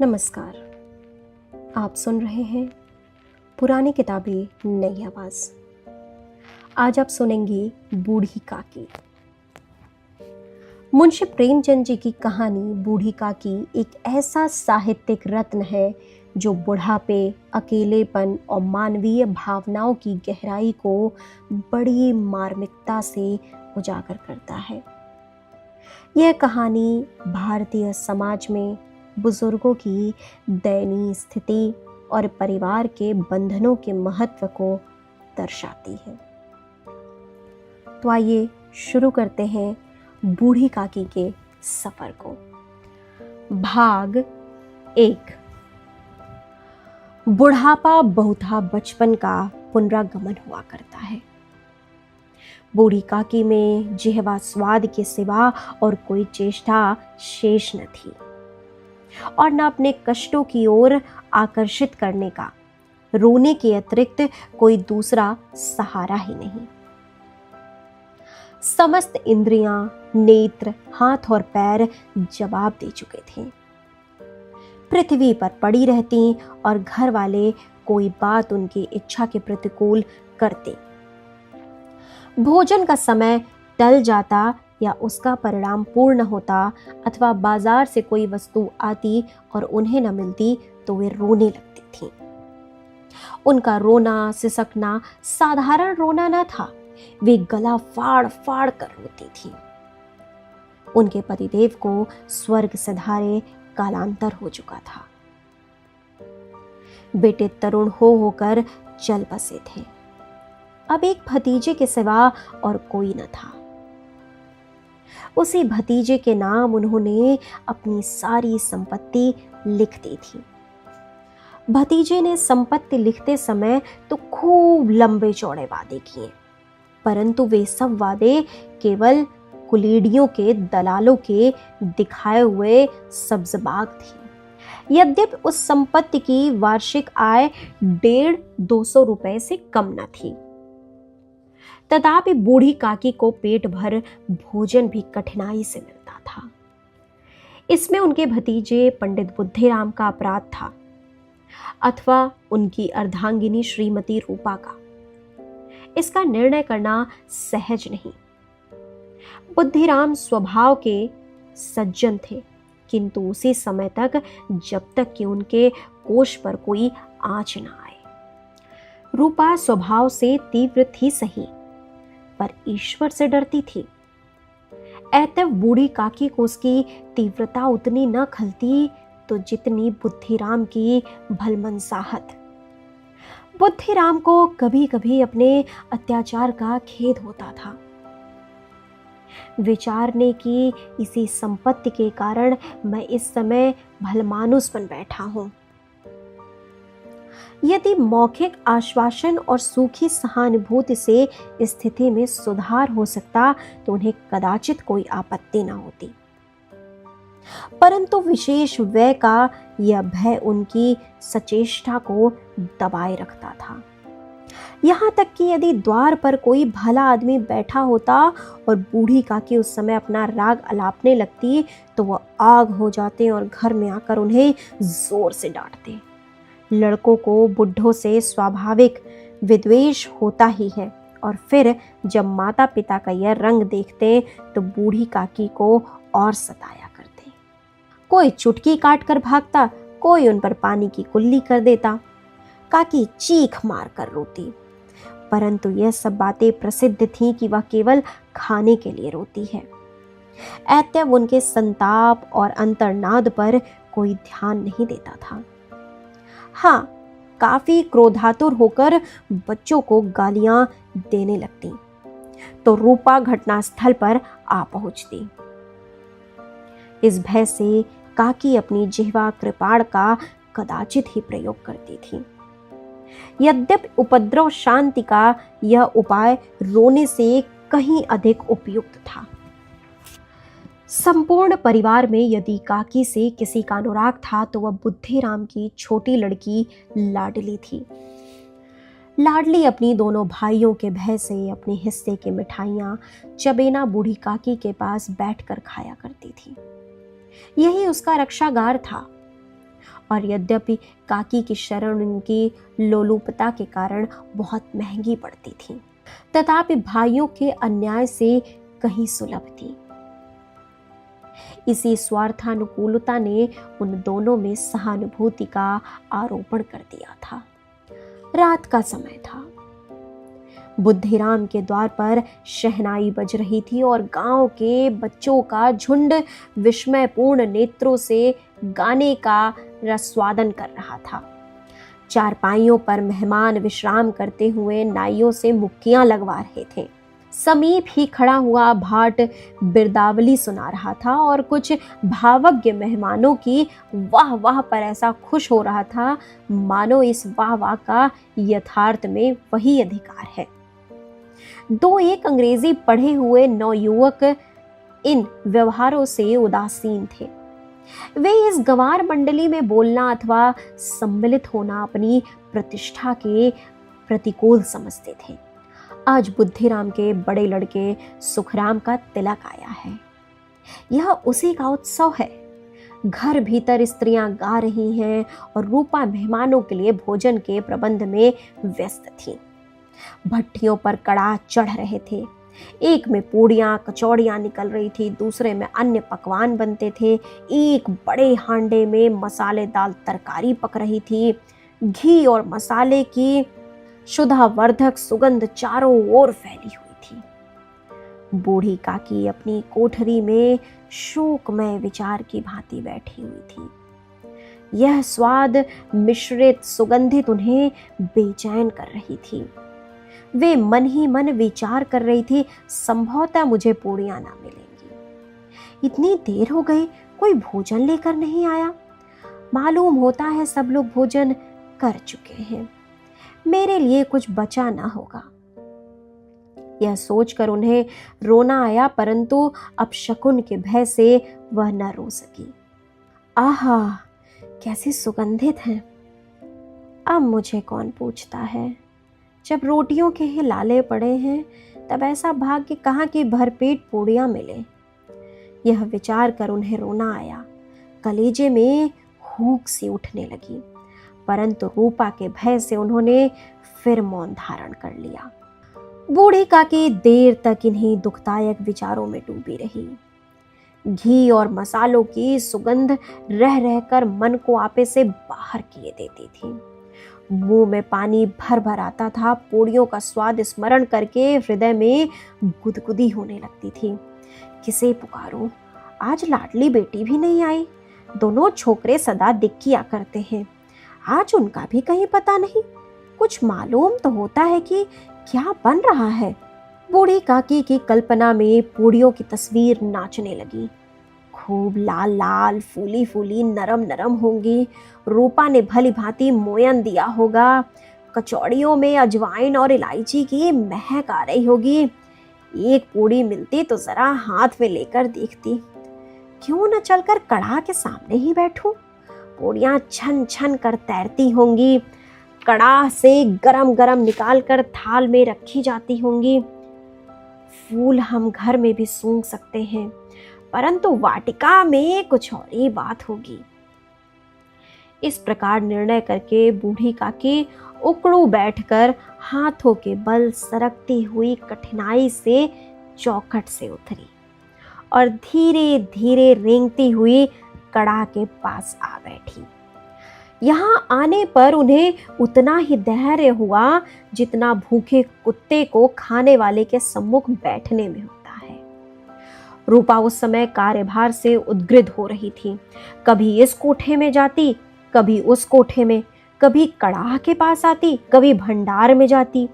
नमस्कार। आप सुन रहे हैं पुरानी किताबें नई आवाज़। आज आप सुनेंगे बूढ़ी काकी। मुंशी प्रेमचंद जी की कहानी बूढ़ी काकी एक ऐसा साहित्यिक रत्न है जो बुढ़ापे, अकेलेपन और मानवीय भावनाओं की गहराई को बड़ी मार्मिकता से उजागर करता है। यह कहानी भारतीय समाज में बुजुर्गों की दयनीय स्थिति और परिवार के बंधनों के महत्व को दर्शाती है। तो आइए शुरू करते हैं बूढ़ी काकी के सफर को। भाग 1। बुढ़ापा बहुधा बचपन का पुनरागमन हुआ करता है। बूढ़ी काकी में जिह्वा स्वाद के सिवा और कोई चेष्टा शेष न थी और न अपने कष्टों की ओर आकर्षित करने का, रोने के अतिरिक्त कोई दूसरा सहारा ही नहीं। समस्त इंद्रियां, नेत्र, हाथ और पैर जवाब दे चुके थे। पृथ्वी पर पड़ी रहती और घर वाले कोई बात उनकी इच्छा के प्रतिकूल करते। भोजन का समय टल जाता या उसका परिणाम पूर्ण होता अथवा बाजार से कोई वस्तु आती और उन्हें न मिलती तो वे रोने लगती थीं। उनका रोना सिसकना साधारण रोना न था, वे गला फाड़ फाड़ कर रोती थीं। उनके पतिदेव को स्वर्ग सिधारे कालांतर हो चुका था। बेटे तरुण होकर चल बसे थे। अब एक भतीजे के सिवा और कोई न था। उसी भतीजे के नाम उन्होंने अपनी सारी संपत्ति लिख दी थी। भतीजे ने संपत्ति लिखते समय तो खूब लंबे चौड़े वादे किए, परंतु वे सब वादे केवल कुलीडियों के दलालों के दिखाए हुए सब्जबाग थे। यद्यपि उस संपत्ति की वार्षिक आय 150-200 रुपए से कम न थी, तथापि बूढ़ी काकी को पेट भर भोजन भी कठिनाई से मिलता था। इसमें उनके भतीजे पंडित बुद्धिराम का अपराध था अथवा उनकी अर्धांगिनी श्रीमती रूपा का। इसका निर्णय करना सहज नहीं। बुद्धिराम स्वभाव के सज्जन थे, किंतु उसी समय तक जब तक कि उनके कोष पर कोई आंच न आए। रूपा स्वभाव से तीव्र थी सही, पर ईश्वर से डरती थी। अतएव बूढ़ी काकी को उसकी तीव्रता उतनी न खलती तो जितनी बुद्धिराम की भलमनसाहत। बुद्धिराम को कभी कभी अपने अत्याचार का खेद होता था। विचारने की इसी संपत्ति के कारण मैं इस समय भलमानुस बन बैठा हूं। यदि मौखिक आश्वासन और सूखी सहानुभूति से स्थिति में सुधार हो सकता तो उन्हें कदाचित कोई आपत्ति न होती, परंतु विशेष व्यय का यह भय उनकी सचेष्टा को दबाए रखता था। यहाँ तक कि यदि द्वार पर कोई भला आदमी बैठा होता और बूढ़ी काकी उस समय अपना राग अलापने लगती तो वह आग हो जाते और घर में आकर उन्हें जोर से डांटते। लड़कों को बुढ़ों से स्वाभाविक विद्वेष होता ही है, और फिर जब माता पिता का यह रंग देखते तो बूढ़ी काकी को और सताया करते। कोई चुटकी काट कर भागता, कोई उन पर पानी की कुल्ली कर देता। काकी चीख मार कर रोती, परंतु यह सब बातें प्रसिद्ध थीं कि वह केवल खाने के लिए रोती है। अतएव उनके संताप और अंतर्नाद पर कोई ध्यान नहीं देता था। हाँ, काफी क्रोधातुर होकर बच्चों को गालियां देने लगती तो रूपा घटनास्थल पर आ पहुंचती। इस भय से काकी अपनी जिह्वा कृपाण का कदाचित ही प्रयोग करती थी। यद्यपि उपद्रव शांति का यह उपाय रोने से कहीं अधिक उपयुक्त था। संपूर्ण परिवार में यदि काकी से किसी का अनुराग था तो वह बुद्धिराम की छोटी लड़की लाडली थी। लाडली अपनी दोनों भाइयों के भय से अपने हिस्से की मिठाइयाँ चबेना बूढ़ी काकी के पास बैठकर खाया करती थी। यही उसका रक्षागार था। और यद्यपि काकी की शरण उनकी लोलुपता के कारण बहुत महंगी पड़ती थी, तथापि भाइयों के अन्याय से कहीं सुलभ थी। इसी स्वार्थानुकूलता ने उन दोनों में सहानुभूति का आरोपण कर दिया था। रात का समय था। बुद्धिराम के द्वार पर शहनाई बज रही थी और गांव के बच्चों का झुंड विस्मयपूर्ण नेत्रों से गाने का रसवादन कर रहा था। चारपाइयों पर मेहमान विश्राम करते हुए नाइयों से मुक्कियां लगवा रहे थे। समीप ही खड़ा हुआ भाट बिरदावली सुना रहा था और कुछ भावज्ञ मेहमानों की वाह वाह पर ऐसा खुश हो रहा था मानो इस वाह वाह का यथार्थ में वही अधिकार है। दो एक अंग्रेजी पढ़े हुए नवयुवक इन व्यवहारों से उदासीन थे। वे इस गंवार मंडली में बोलना अथवा सम्मिलित होना अपनी प्रतिष्ठा के प्रतिकूल समझते थे। आज बुद्धिराम के बड़े लड़के सुखराम का तिलक आया है। यह उसी का उत्सव है। घर भीतर स्त्रियां गा रही हैं और रूपा मेहमानों के लिए भोजन के प्रबंध में व्यस्त थी। भट्टियों पर कड़ाह चढ़ रहे थे। एक में पूड़ियाँ कचौड़ियाँ निकल रही थी, दूसरे में अन्य पकवान बनते थे। एक बड़े हांडे में मसालेदार तरकारी पक रही थी। घी और मसाले की शुद्धावर्धक सुगंध चारों ओर फैली हुई थी। बूढ़ी काकी अपनी कोठरी में शोकमय विचार की भांति बैठी हुई थी। यह स्वाद मिश्रित सुगंधित उन्हें बेचैन कर रही थी। वे मन ही मन विचार कर रही थी, संभवतः मुझे पूड़ियां ना मिलेंगी। इतनी देर हो गई, कोई भोजन लेकर नहीं आया। मालूम होता है सब लोग भोजन कर चुके हैं, मेरे लिए कुछ बचा ना होगा। यह सोचकर उन्हें रोना आया, परंतु अब शकुन के भय से वह न रो सकी। आहा, कैसी सुगंधित हैं। अब मुझे कौन पूछता है। जब रोटियों के ही लाले पड़े हैं, तब ऐसा भाग्य कहाँ की भरपेट पूड़ियाँ मिले। यह विचार कर उन्हें रोना आया। कलेजे में हूक सी उठने लगी, परंतु रूपा के भय से उन्होंने फिर मौन धारण कर लिया। बूढ़ी काकी देर तक इन्हीं दुखदायक विचारों में डूबी रही। घी और मसालों की सुगंध रह रहकर मन को आपे से बाहर किए देती थी। मुंह में पानी भर भर आता था। पूड़ियों का स्वाद स्मरण करके हृदय में गुदगुदी होने लगती थी। किसे पुकारूं? आज लाडली बेटी भी नहीं आई। दोनों छोकरे सदा दिख किया करते हैं, आज उनका भी कहीं पता नहीं। कुछ मालूम तो होता है कि क्या बन रहा है। बूढ़ी काकी की कल्पना में पूड़ियों की तस्वीर नाचने लगी। खूब लाल लाल, फूली फूली, नरम नरम होंगी। रूपा ने भली भांति मोयन दिया होगा। कचौड़ियों में अजवाइन और इलायची की महक आ रही होगी। एक पूड़ी मिलती तो जरा हाथ में लेकर देखती। क्यों न चलकर कड़ाह के सामने ही बैठूं। पूड़ियां छन छन कर तैरती होंगी। कड़ाह से गरम गरम निकाल कर थाल में रखी जाती होंगी। फूल हम घर में भी सूंघ सकते हैं, परंतु वाटिका में कुछ और ही बात होगी। इस प्रकार निर्णय करके बूढ़ी काकी उकड़ू बैठकर हाथों के बल सरकती हुई कठिनाई से चौखट से उतरी और धीरे धीरे रेंगती हुई कड़ाह के पास आ बैठी। यहाँ आने पर उन्हें उतना ही धैर्य हुआ जितना भूखे कुत्ते को खाने वाले के सम्मुख बैठने में होता है। रूपा उस समय कार्यभार से उद्ग्रद्ध हो रही थी। कभी इस कोठे में जाती, कभी उस कोठे में, कभी कड़ाह के पास आती, कभी भंडार में जाती।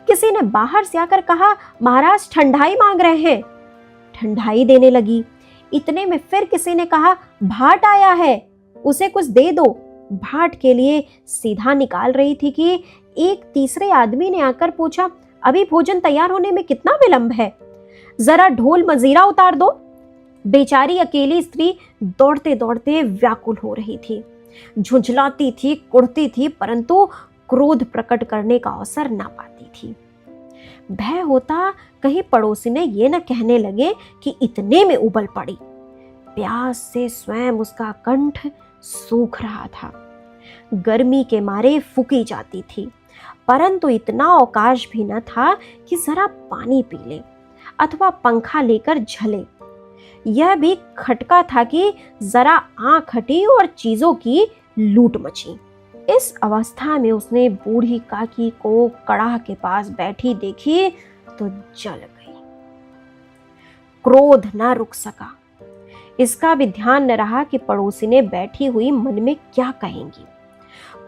किसी ने बाहर से आकर कहा, महाराज ठंडाई मांग रहे हैं। ठंडाई देने लगी। इतने में फिर किसी ने कहा, भाट आया है, उसे कुछ दे दो। भाट के लिए सीधा निकाल रही थी कि एक तीसरे आदमी ने आकर पूछा, अभी भोजन तैयार होने में कितना विलंब है, जरा ढोल मजीरा उतार दो। बेचारी अकेली स्त्री दौड़ते दौड़ते व्याकुल हो रही थी, झुंझलाती थी, कुड़ती थी, परंतु क्रोध प्रकट करने का अवसर ना पाती थी। भय होता कहीं पड़ोसी ने ये न कहने लगे कि इतने में उबल पड़ी। प्यास से स्वयं उसका कंठ सूख रहा था। गर्मी के मारे फूकी जाती थी, परंतु इतना अवकाश भी न था कि जरा पानी पी ले अथवा पंखा लेकर झले। यह भी खटका था कि जरा आंख हटी और चीजों की लूट मची। इस अवस्था में उसने बूढ़ी काकी को कड़ाह के पास बैठी देखी तो जल गई। क्रोध न रुक सका। इसका भी ध्यान न रहा कि पड़ोसी ने बैठी हुई मन में क्या कहेंगी।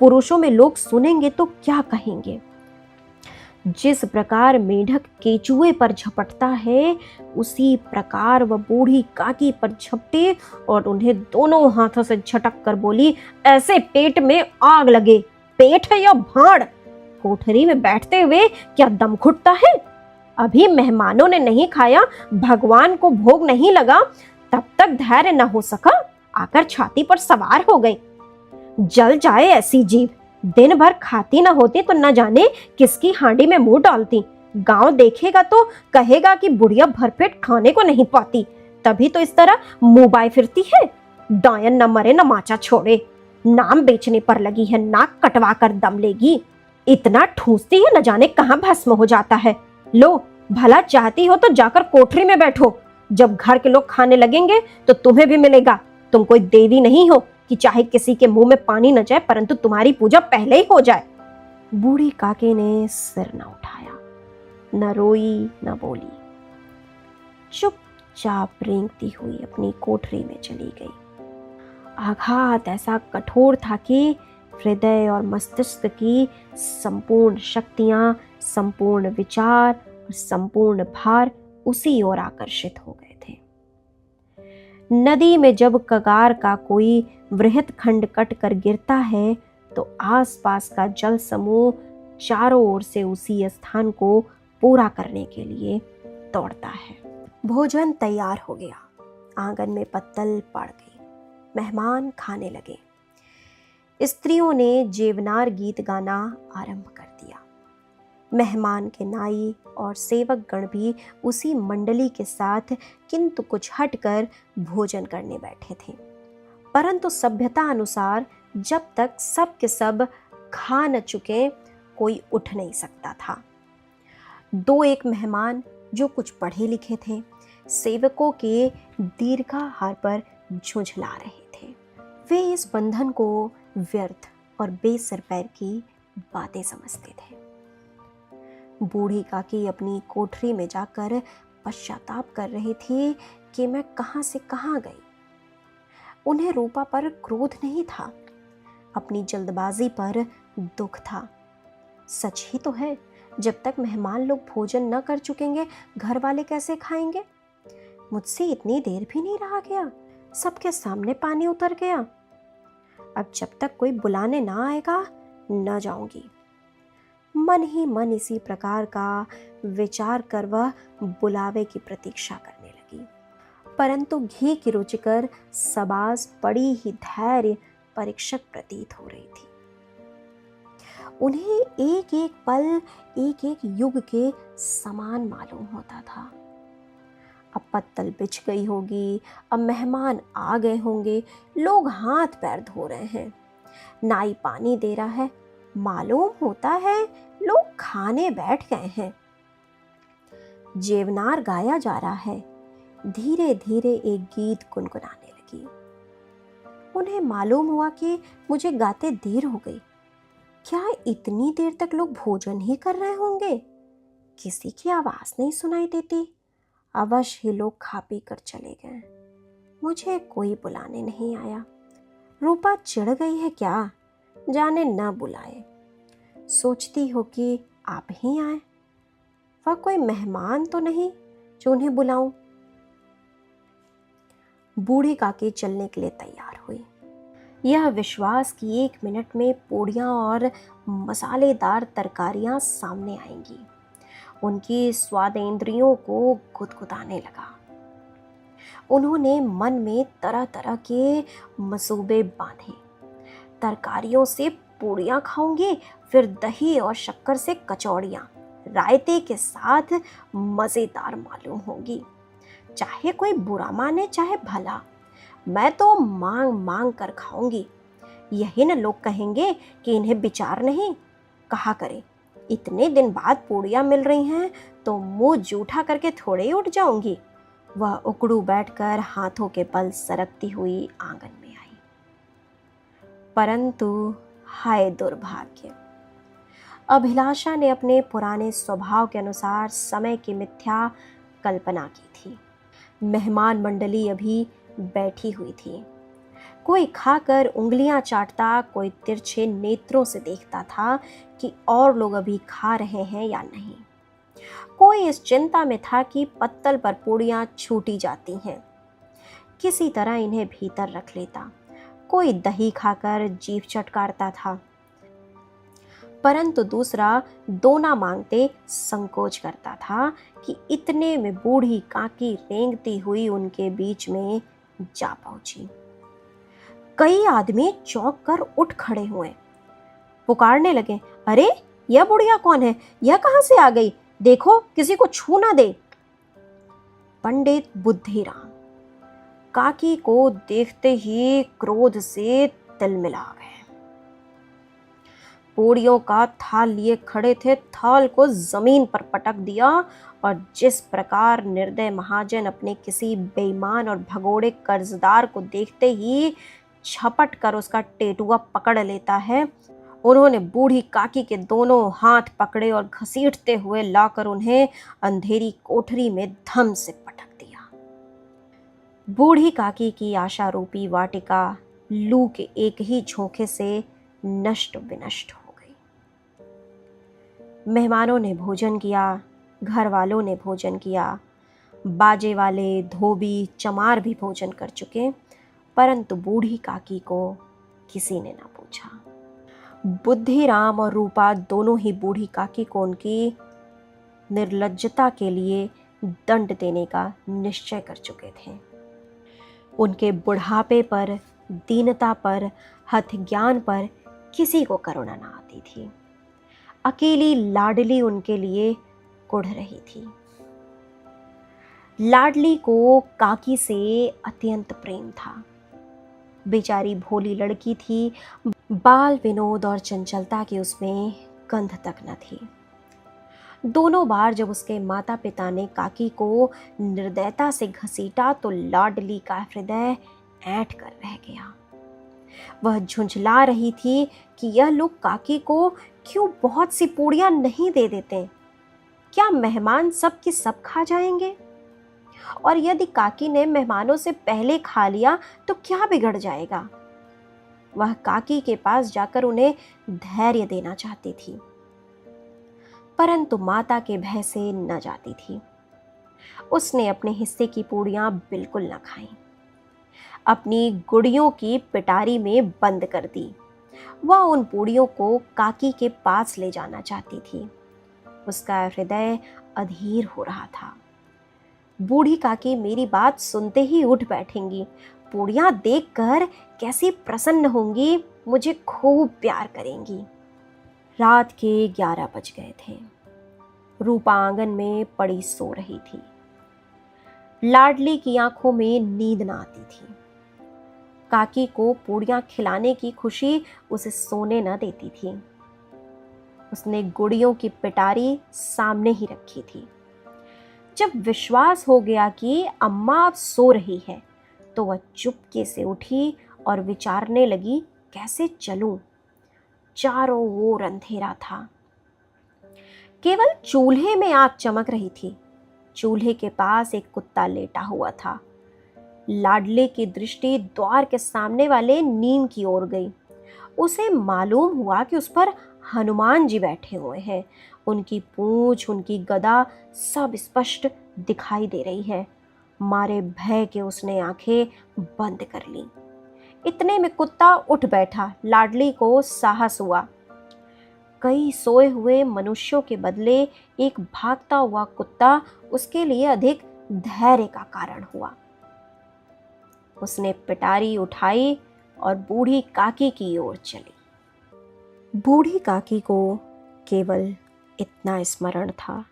पुरुषों में लोग सुनेंगे तो क्या कहेंगे। जिस प्रकार मेढक केचुए पर झपटता है, उसी प्रकार वह बूढ़ी काकी पर झपटी और उन्हें दोनों हाथों से झटक कर बोली, ऐसे पेट में आग लगे। पेट है या भाड़? कोठरी में बैठते हुए क्या दम घुटता है? अभी मेहमानों ने नहीं खाया, भगवान को भोग नहीं लगा, तब तक धैर्य न हो सका, आकर छाती पर सवार हो गई। जल जाए ऐसी जीव, दिन भर खाती न होती तो न जाने किसकी हांडी में मुंह डालती। गांव देखेगा तो कहेगा कि बुढ़िया भरपेट खाने को नहीं पाती, तभी तो इस तरह मुंह बाय फिरती है। डायन न मरे न माचा छोड़े, नाम बेचने पर लगी है, नाक कटवा कर दम लेगी। इतना ठूसती है न जाने कहां भस्म हो जाता है। लो, भला चाहती हो तो जाकर कोठरी में बैठो, जब घर के लोग खाने लगेंगे तो तुम्हें भी मिलेगा। तुम कोई देवी नहीं हो कि चाहे किसी के मुंह में पानी न जाए, परंतु तुम्हारी पूजा पहले ही हो जाए। बूढ़ी काकी ने सिर न उठाया, न रोई न बोली, चुपचाप रेंगती हुई अपनी कोठरी में चली गई। आघात ऐसा कठोर था कि हृदय और मस्तिष्क की संपूर्ण शक्तियां, संपूर्ण विचार और संपूर्ण भार उसी ओर आकर्षित हो गए थे। नदी में जब कगार का कोई वृहत खंड कट कर गिरता है तो आसपास का जल समूह चारों ओर से उसी स्थान को पूरा करने के लिए दौड़ता है। भोजन तैयार हो गया, आंगन में पत्तल पड़ गई, मेहमान खाने लगे। स्त्रियों ने जेवनार गीत गाना आरंभ कर दिया। मेहमान के नाई और सेवक गण भी उसी मंडली के साथ किंतु कुछ हटकर भोजन करने बैठे थे, परंतु सभ्यता अनुसार जब तक सब के सब खा न चुके कोई उठ नहीं सकता था। दो एक मेहमान जो कुछ पढ़े लिखे थे, सेवकों के दीर्घाहार पर झुंझला रहे थे। वे इस बंधन को व्यर्थ और बेसर पैर की बातें समझते थे। बूढ़ी काकी अपनी कोठरी में जाकर पश्चाताप कर रही थी कि मैं कहां से कहां गई। उन्हें रूपा पर क्रोध नहीं था, अपनी जल्दबाजी पर दुख था। सच ही तो है, जब तक मेहमान लोग भोजन न कर चुकेंगे घर वाले कैसे खाएंगे। मुझसे इतनी देर भी नहीं रहा गया, सबके सामने पानी उतर गया। अब जब तक कोई बुलाने ना आएगा न जाऊंगी। मन ही मन इसी प्रकार का विचार कर वह बुलावे की प्रतीक्षा करने लगी, परंतु घी की रुचिकर सबास बड़ी ही धैर्य परीक्षक प्रतीत हो रही थी। उन्हें एक एक पल एक एक युग के समान मालूम होता था। अब पत्तल बिछ गई होगी, अब मेहमान आ गए होंगे, लोग हाथ पैर धो रहे हैं, नाई पानी दे रहा है, मालूम होता है लोग खाने बैठ गए हैं। जेवनार गाया जा रहा है, धीरे धीरे एक गीत गुनगुनाने लगी। उन्हें मालूम हुआ कि मुझे गाते देर हो गई। क्या इतनी देर तक लोग भोजन ही कर रहे होंगे? किसी की आवाज नहीं सुनाई देती। अवश्य ही लोग खा पी कर चले गए। मुझे कोई बुलाने नहीं आया। रूपा चिढ़ गई है क्या? जाने न बुलाए। सोचती हो कि आप ही आए। वह कोई मेहमान तो नहीं जो उन्हें बुलाऊं। बूढ़ी काकी चलने के लिए तैयार हुई। यह विश्वास कि 1 मिनट में पूड़ियाँ और मसालेदार तरकारियाँ सामने आएंगी उनकी स्वादेंद्रियों को गुदगुदाने लगा। उन्होंने मन में तरह तरह के मसूबे बांधे। तरकारियों से पूड़ियाँ खाऊंगी, फिर दही और शक्कर से कचौड़ियाँ रायते के साथ मज़ेदार मालूम होंगी। चाहे कोई बुरा माने चाहे भला, मैं तो मांग मांग कर खाऊंगी। यही न लोग कहेंगे कि इन्हें विचार नहीं। कहा करे, इतने दिन बाद पूड़ियाँ मिल रही हैं तो मुंह जूठा करके थोड़े ही उठ जाऊंगी। वह उकड़ू बैठकर हाथों के बल सरकती हुई आंगन में आई। परंतु हाय दुर्भाग्य, अभिलाषा ने अपने पुराने स्वभाव के अनुसार समय की मिथ्या कल्पना की थी। मेहमान मंडली अभी बैठी हुई थी। कोई खाकर उंगलियां चाटता, कोई तिरछे नेत्रों से देखता था कि और लोग अभी खा रहे हैं या नहीं। कोई इस चिंता में था कि पत्तल पर पूड़ियां छूटी जाती हैं, किसी तरह इन्हें भीतर रख लेता। कोई दही खाकर जीभ चटकारता था, परंतु दूसरा दोना मांगते संकोच करता था कि इतने में बूढ़ी काकी रेंगती हुई उनके बीच में जा पहुंची। कई आदमी चौंक कर उठ खड़े हुए, पुकारने लगे, अरे यह बुढ़िया कौन है? यह कहां से आ गई? देखो किसी को छू ना दे। पंडित बुद्धिराम काकी को देखते ही क्रोध से तिलमिला गए। पूड़ियों का थाल लिए खड़े थे, थाल को जमीन पर पटक दिया और जिस प्रकार निर्दय महाजन अपने किसी बेईमान और भगोड़े कर्जदार को देखते ही झपट कर उसका टेटुआ पकड़ लेता है, उन्होंने बूढ़ी काकी के दोनों हाथ पकड़े और घसीटते हुए लाकर उन्हें अंधेरी कोठरी में धम से पटक दिया। बूढ़ी काकी की आशा रूपी वाटिका लू के एक ही झोंके से नष्ट विनष्ट हो गई। मेहमानों ने भोजन किया, घर वालों ने भोजन किया, बाजे वाले, धोबी, चमार भी भोजन कर चुके, परंतु बूढ़ी काकी को किसी ने ना पूछा। बुद्धिराम और रूपा दोनों ही बूढ़ी काकी को उनकी निर्लज्जता के लिए दंड देने का निश्चय कर चुके थे। उनके बुढ़ापे पर, दीनता पर, हठज्ञान पर किसी को करुणा न आती थी। अकेली लाडली उनके लिए कुढ़ रही थी। लाडली को काकी से अत्यंत प्रेम था। बेचारी भोली लड़की थी, बाल विनोद और चंचलता की उसमें गंध तक न थी। दोनों बार जब उसके माता पिता ने काकी को निर्दयता से घसीटा तो लाडली का हृदय ऐंठ कर रह गया। वह झुंझला रही थी कि यह लोग काकी को क्यों बहुत सी पूड़ियां नहीं दे देते? क्या मेहमान सब की सब खा जाएंगे? और यदि काकी ने मेहमानों से पहले खा लिया तो क्या बिगड़ जाएगा? वह काकी के पास जाकर उन्हें धैर्य देना चाहती थी, परंतु माता के भय से न जाती थी। उसने अपने हिस्से की पूड़ियां बिल्कुल न खाईं, अपनी गुड़ियों की पिटारी में बंद कर दी। वह उन पूड़ियों को काकी के पास ले जाना चाहती थी। उसका हृदय अधीर हो रहा था। बूढ़ी काकी मेरी बात सुनते ही उठ बैठेंगी, पूड़ियां देखकर कैसी प्रसन्न होंगी, मुझे खूब प्यार करेंगी। रात के 11 बज गए थे। रूपा आंगन में पड़ी सो रही थी। लाडली की आंखों में नींद न आती थी। काकी को पूड़ियां खिलाने की खुशी उसे सोने न देती थी। उसने गुड़ियों की पिटारी सामने ही रखी थी। जब विश्वास हो गया कि अम्मा अब सो रही है, तो वह चुपके से उठी और विचारने लगी, कैसे चलूं? चारों ओर अंधेरा था। केवल चूल्हे में आग चमक रही थी। चूल्हे के पास एक कुत्ता लेटा हुआ था। लाडले की दृष्टि द्वार के सामने वाले नीम की ओर गई। उसे मालूम हुआ कि उस पर हनुमान जी बैठे हुए हैं। उनकी पूंछ, उनकी गदा सब स्पष्ट दिखाई दे रही है। मारे भय के उसने आंखें बंद कर लीं। इतने में कुत्ता उठ बैठा। लाडली को साहस हुआ। कई सोए हुए मनुष्यों के बदले एक भागता हुआ कुत्ता उसके लिए अधिक धैर्य का कारण हुआ। उसने पिटारी उठाई और बूढ़ी काकी की ओर चली। बूढ़ी काकी को केवल इतना स्मरण था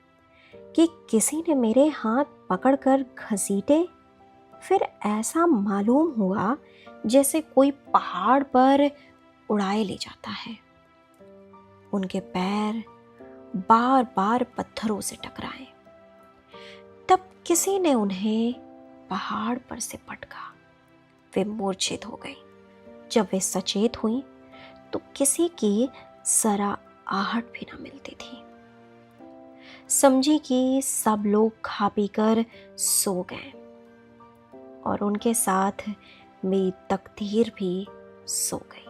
कि किसी ने मेरे हाथ पकड़कर घसीटे, फिर ऐसा मालूम हुआ जैसे कोई पहाड़ पर उड़ाए ले जाता है। उनके पैर बार बार पत्थरों से टकराए। तब किसी ने उन्हें पहाड़ पर से पटका। वे मूर्छित हो गई। जब वे सचेत हुई तो किसी की जरा आहट भी न मिलती थी। समझी कि सब लोग खा पी कर सो गए और उनके साथ मेरी तकदीर भी सो गई।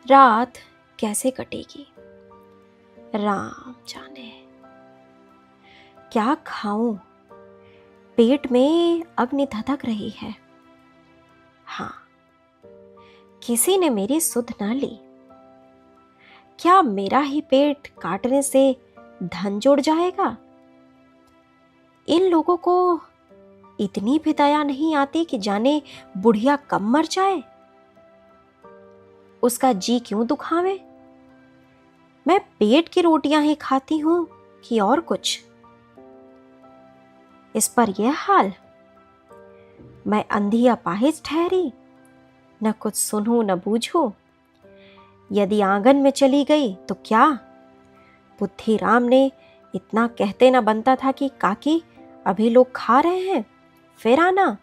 रात कैसे कटेगी राम जाने। क्या खाऊं, पेट में अग्नि धधक रही है। हाँ, किसी ने मेरी सुध न ली। क्या मेरा ही पेट काटने से धन जुड़ जाएगा? इन लोगों को इतनी भी दया नहीं आती कि जाने बुढ़िया कब मर जाए। उसका जी क्यों दुखावे? मैं पेट की रोटियां ही खाती हूं कि और कुछ। इस पर यह हाल। मैं अंधी अपाहिज ठहरी, न कुछ सुनूं न बूझूं। यदि आंगन में चली गई तो क्या? बुद्धि राम ने इतना कहते न बनता था कि काकी अभी लोग खा रहे हैं, फिर आना।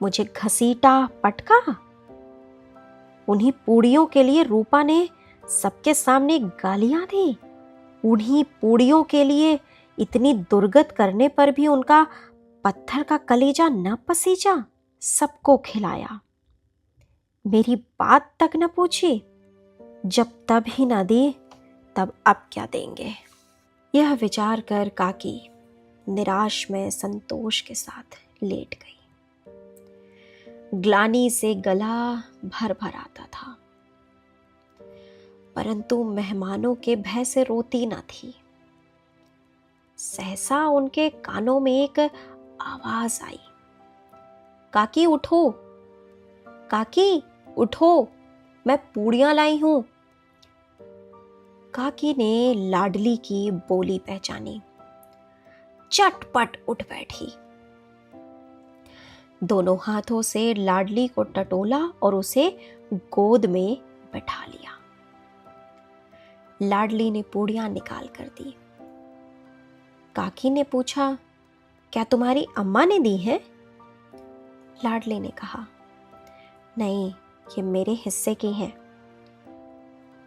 मुझे घसीटा पटका। उन्हीं पूड़ियों के लिए रूपा ने सबके सामने गालियां दी। उन्हीं पूड़ियों के लिए इतनी दुर्गत करने पर भी उनका पत्थर का कलेजा न पसीजा। सबको खिलाया, मेरी बात तक न पूछी। जब तब ही न दी तब अब क्या देंगे। यह विचार कर काकी निराश में संतोष के साथ लेट गई। ग्लानि से गला भर भर आता था, परंतु मेहमानों के भय से रोती न थी। सहसा उनके कानों में एक आवाज आई, काकी उठो, काकी उठो, मैं पूड़ियां लाई हूं। काकी ने लाडली की बोली पहचानी, चटपट उठ बैठी। दोनों हाथों से लाडली को टटोला और उसे गोद में बैठा लिया। लाडली ने पूड़ियां निकाल कर दी। काकी ने पूछा, क्या तुम्हारी अम्मा ने दी है? लाडली ने कहा, नहीं, ये मेरे हिस्से की हैं।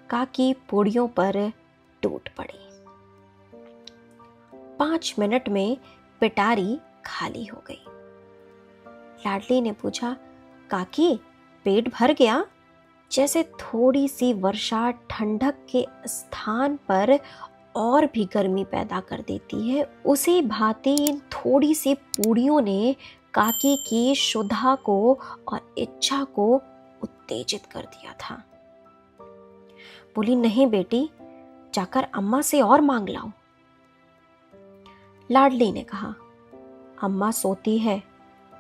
काकी पूड़ियों पर टूट पड़ी। 5 मिनट में पिटारी खाली हो गई। लाडली ने पूछा, काकी पेट भर गया? जैसे थोड़ी सी वर्षा ठंडक के स्थान पर और भी गर्मी पैदा कर देती है, उसी भांति इन थोड़ी सी पूड़ियों ने काकी की शुद्धा को और इच्छा को उत्तेजित कर दिया था। बोली, नहीं बेटी, जाकर अम्मा से और मांग लाओ। लाडली ने कहा, अम्मा सोती है,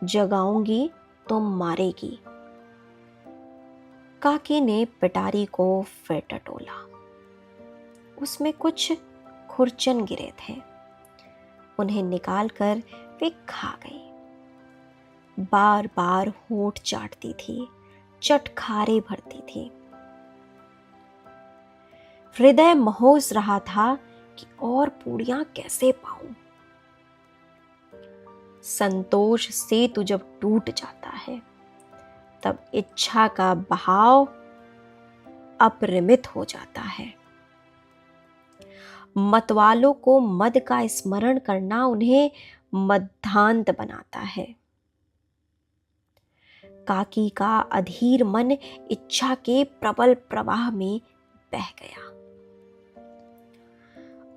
जगाऊंगी तो मारेगी। काकी ने पिटारी को फिर टटोला। उसमें कुछ खुरचन गिरे थे। उन्हें निकालकर वे खा गई। बार बार होंठ चाटती थी, चटखारे भरती थी। हृदय महोस रहा था कि और पूड़ियां कैसे पाऊं। संतोष सेतु जब टूट जाता है तब इच्छा का बहाव अपरिमित हो जाता है। मतवालों को मद का स्मरण करना उन्हें मद्धांत बनाता है। काकी का अधीर मन इच्छा के प्रबल प्रवाह में बह गया।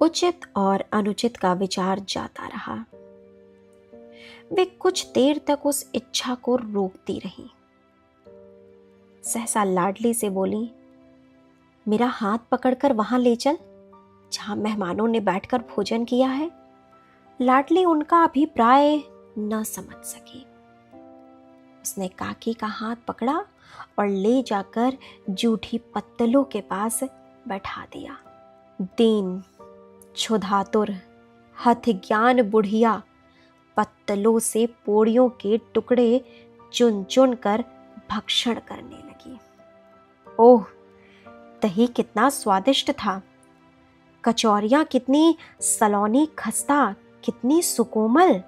उचित और अनुचित का विचार जाता रहा। वे कुछ देर तक उस इच्छा को रोकती रही। सहसा लाडली से बोली, मेरा हाथ पकड़कर वहां ले चल जहां मेहमानों ने बैठकर भोजन किया है। लाडली उनका अभिप्राय न समझ सकी। उसने काकी का हाथ पकड़ा और ले जाकर जूठी पत्तलों के पास बैठा दिया। दीन, क्षुधातुर, हठ ज्ञान बुढ़िया पत्तलों से पोड़ियों के टुकड़े चुन चुन कर भक्षण करने लगी। ओह, दही कितना स्वादिष्ट था, कचौरियां कितनी सलोनी खस्ता, कितनी सुकोमल।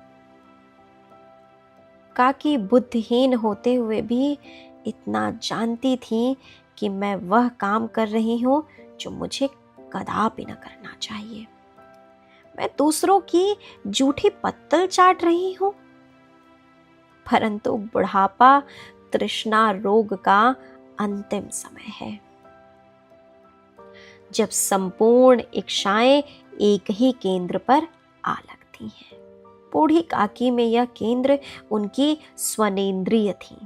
काकी बुद्धिहीन होते हुए भी इतना जानती थी कि मैं वह काम कर रही हूं जो मुझे कदापि न करना चाहिए। मैं दूसरों की जूठी पत्तल चाट रही हूं। परंतु बुढ़ापा तृष्णा रोग का अंतिम समय है, जब संपूर्ण इच्छाएं एक ही केंद्र पर आ लगती हैं। बूढ़ी काकी में यह केंद्र उनकी स्वनेंद्रिय थी।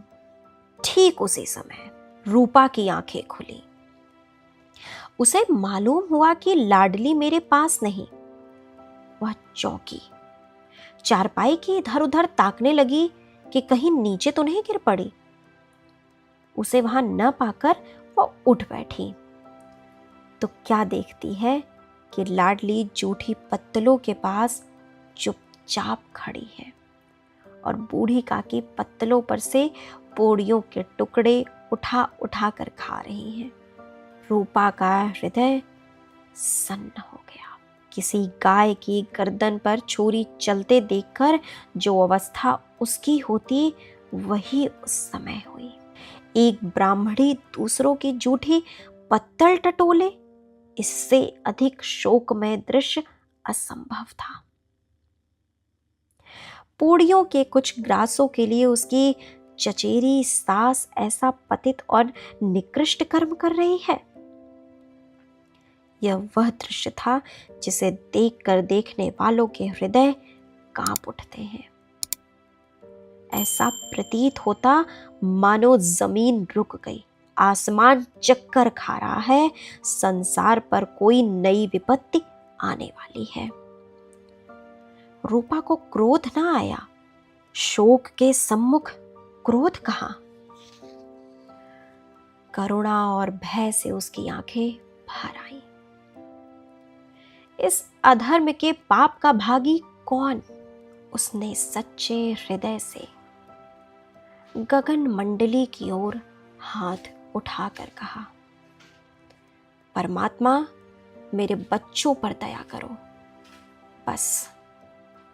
ठीक उसी समय रूपा की आंखें खुली। उसे मालूम हुआ कि लाडली मेरे पास नहीं। वह चौंकी, चारपाई की इधर उधर ताकने लगी कि कहीं नीचे तो नहीं गिर पड़ी। उसे वहां न पाकर वह उठ बैठी तो क्या देखती है कि लाडली जूठी पत्तलों के पास चुपचाप खड़ी है और बूढ़ी काकी पत्तलों पर से पोड़ियों के टुकड़े उठा उठा कर खा रही है। रूपा का हृदय सन्न हो गया। किसी गाय की गर्दन पर छुरी चलते देखकर जो अवस्था उसकी होती, वही उस समय हुई। एक ब्राह्मणी दूसरों की जूठी पत्तल टटोले, इससे अधिक शोकमय दृश्य असंभव था। पूड़ियों के कुछ ग्रासों के लिए उसकी चचेरी सास ऐसा पतित और निकृष्ट कर्म कर रही है। यह वह दृश्य था जिसे देखकर देखने वालों के हृदय कांप उठते हैं। ऐसा प्रतीत होता मानो जमीन रुक गई, आसमान चक्कर खा रहा है, संसार पर कोई नई विपत्ति आने वाली है। रूपा को क्रोध न आया। शोक के सम्मुख क्रोध कहां? करुणा और भय से उसकी आंखें भर आईं। इस अधर्म के पाप का भागी कौन? उसने सच्चे हृदय से गगन मंडली की ओर हाथ उठाकर कहा, परमात्मा, मेरे बच्चों पर दया करो। बस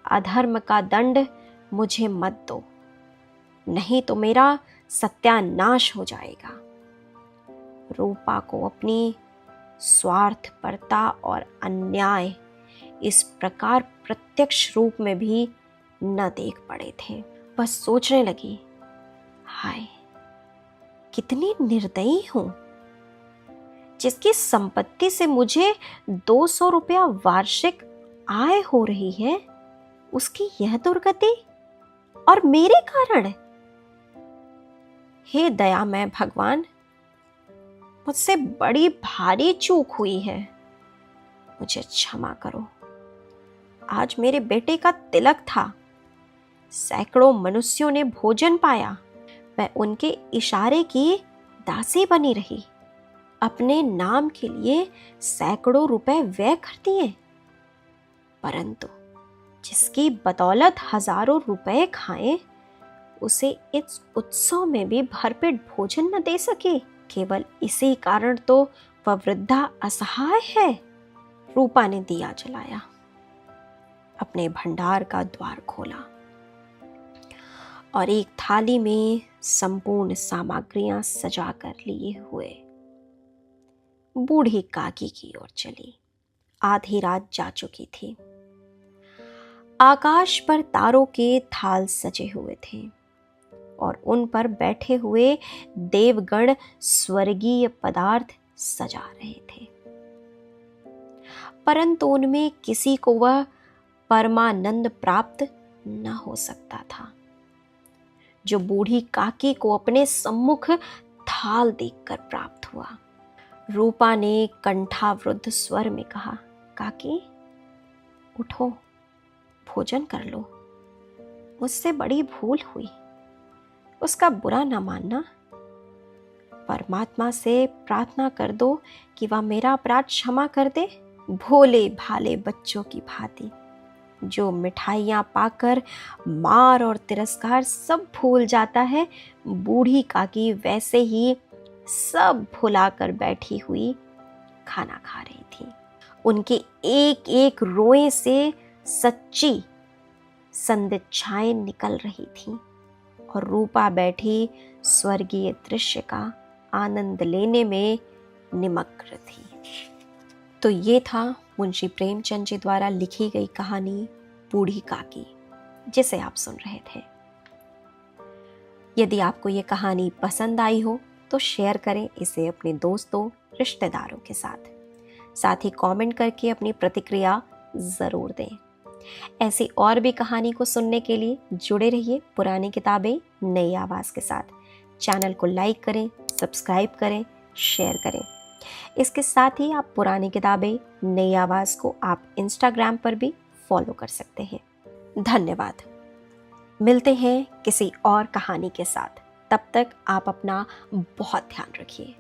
अधर्म का दंड मुझे मत दो, नहीं तो मेरा सत्यानाश हो जाएगा। रूपा को अपनी स्वार्थपरता और अन्याय इस प्रकार प्रत्यक्ष रूप में भी न देख पड़े थे। बस सोचने लगी, हाय कितनी निर्दयी हूं, जिसकी संपत्ति से मुझे 200 रुपया वार्षिक आय हो रही है, उसकी यह दुर्गति और मेरे कारण। हे दयामय भगवान, मुझसे बड़ी भारी चूक हुई है, मुझे क्षमा करो। आज मेरे बेटे का तिलक था, सैकड़ों मनुष्यों ने भोजन पाया, मैं उनके इशारे की दासी बनी रही, अपने नाम के लिए सैकड़ों रुपए व्यय कर दिए, परंतु जिसकी बदौलत हजारों रुपए खाएं, उसे इस उत्सव में भी भरपेट भोजन न दे सके। केवल इसी कारण तो वह वृद्धा असहाय है। रूपा ने दिया जलाया, अपने भंडार का द्वार खोला और एक थाली में संपूर्ण सामग्रियां सजा कर लिए हुए बूढ़ी काकी की ओर चली। आधी रात जा चुकी थी। आकाश पर तारों के थाल सजे हुए थे और उन पर बैठे हुए देवगण स्वर्गीय पदार्थ सजा रहे थे, परंतु उनमें किसी को वह परमानंद प्राप्त न हो सकता था जो बूढ़ी काकी को अपने सम्मुख थाल देखकर प्राप्त हुआ। रूपा ने कंठावरुद्ध स्वर में कहा, काकी उठो, भोजन कर लो, मुझसे बड़ी भूल हुई, उसका बुरा न मानना। परमात्मा से प्रार्थना कर दो कि वह मेरा अपराध क्षमा कर दे। भोले भाले बच्चों की भांति जो मिठाइयाँ पाकर मार और तिरस्कार सब भूल जाता है, बूढ़ी काकी वैसे ही सब भुलाकर बैठी हुई खाना खा रही थी। उनके एक एक रोए से सच्ची संदिग्धाएं निकल रही थी और रूपा बैठी स्वर्गीय दृश्य का आनंद लेने में निमग्न थी। तो ये था मुंशी प्रेमचंद जी द्वारा लिखी गई कहानी बूढ़ी काकी, जिसे आप सुन रहे थे। यदि आपको ये कहानी पसंद आई हो तो शेयर करें इसे अपने दोस्तों, रिश्तेदारों के साथ ही कमेंट करके अपनी प्रतिक्रिया ज़रूर दें। ऐसी और भी कहानी को सुनने के लिए जुड़े रहिए पुरानी किताबें नई आवाज़ के साथ। चैनल को लाइक करें, सब्सक्राइब करें, शेयर करें। इसके साथ ही आप पुरानी किताबें नई आवाज़ को आप इंस्टाग्राम पर भी फॉलो कर सकते हैं। धन्यवाद। मिलते हैं किसी और कहानी के साथ। तब तक आप अपना बहुत ध्यान रखिए।